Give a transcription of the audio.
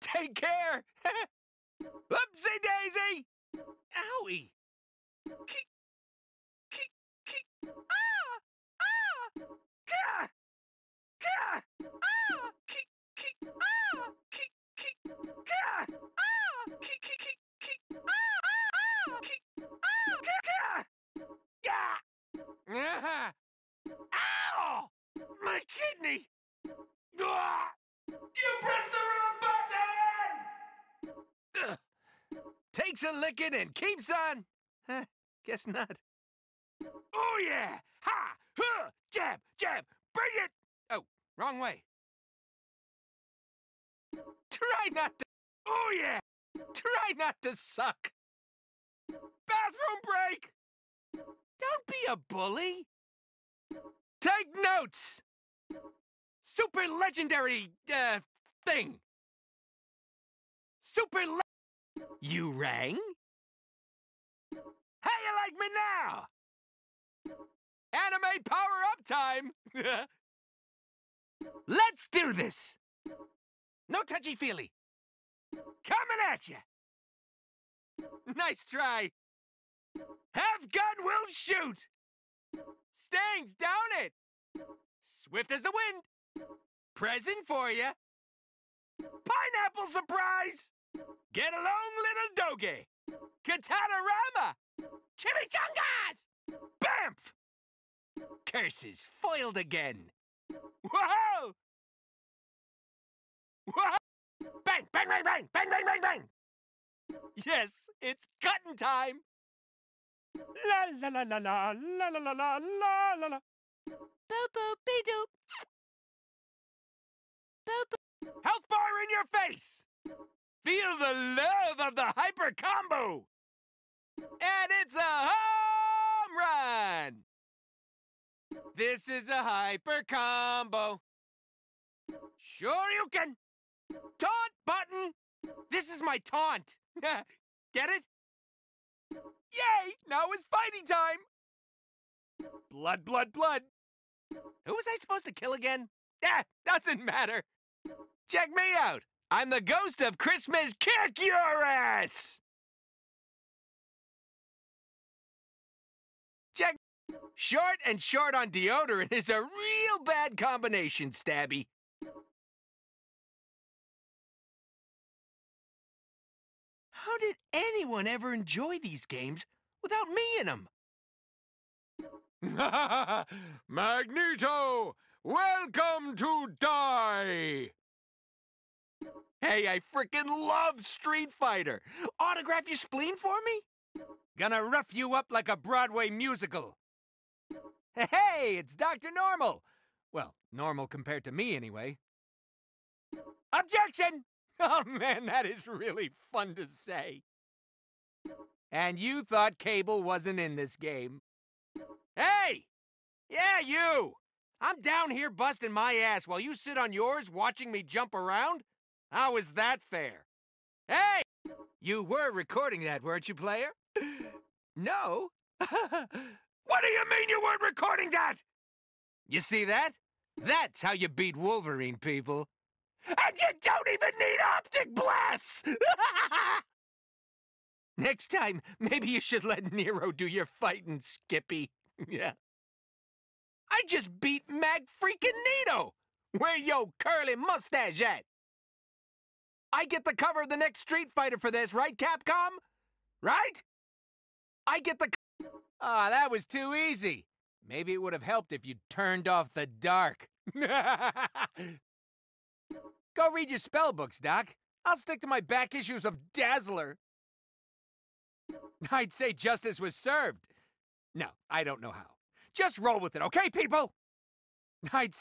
Take care! Oopsie daisy! Owie! Kick, kick, kick. Ah! Ah! Ka! Ka! Ah! Kick, kick. Ah! Kick, kick. Ka! Ah! Kick, kick, kick, kick. Ah! Ah! Kick. Ah! Ka! Ka! Yeah! Ah! Ow! My kidney! Ah! You pressed the wrong button! Ugh. Takes a licking and keeps on. Guess not. Oh yeah! Ha! Huh! Jab! Jab! Bring it! Oh, wrong way. Try not to. Oh yeah! Try not to suck. Bathroom break! Don't be a bully. Take notes. Super legendary thing. You rang? How you like me now? Anime power-up time! Let's do this! No touchy-feely. Coming at you! Nice try. Have gun will shoot! Stings down it! Swift as the wind! Present for you! Pineapple surprise! Get along, little doggy! Katana-rama! Chimichangas! Bamf! Curses foiled again! Whoa! Whoa! Bang! Bang! Bang! Bang! Bang! Bang! Bang! Bang! Yes, it's cutting time! La la la la la la la la la la la la. Boop boop be doop. Boop boop. Health bar in your face. Feel the love of the hyper combo. And it's a home run. This is a hyper combo. Sure you can. Taunt button. This is my taunt. Get it? Yay! Now it's fighting time! Blood, blood, blood. Who was I supposed to kill again? Doesn't matter. Check me out. I'm the ghost of Christmas Kirkurus! Check. Short and short on deodorant is a real bad combination, Stabby. How did anyone ever enjoy these games without me in them? Magneto! Welcome to die! Hey, I frickin' love Street Fighter! Autograph your spleen for me? Gonna rough you up like a Broadway musical. Hey, it's Dr. Normal! Well, normal compared to me, anyway. Objection! Oh, man, that is really fun to say. And you thought Cable wasn't in this game. Hey! Yeah, you! I'm down here busting my ass while you sit on yours watching me jump around? How is that fair? Hey! You were recording that, weren't you, player? No. What do you mean you weren't recording that? You see that? That's how you beat Wolverine, people. And you don't even need optic blasts! Next time, maybe you should let Nero do your fighting, Skippy. Yeah. I just beat Mag-freaking-Nito! Where yo curly mustache at? I get the cover of the next Street Fighter for this, right, Capcom? Right? I get the... Ah, that was too easy. Maybe it would have helped if you'd turned off the dark. Go read your spell books, Doc. I'll stick to my back issues of Dazzler. I'd say justice was served. No, I don't know how. Just roll with it, okay, people? I'd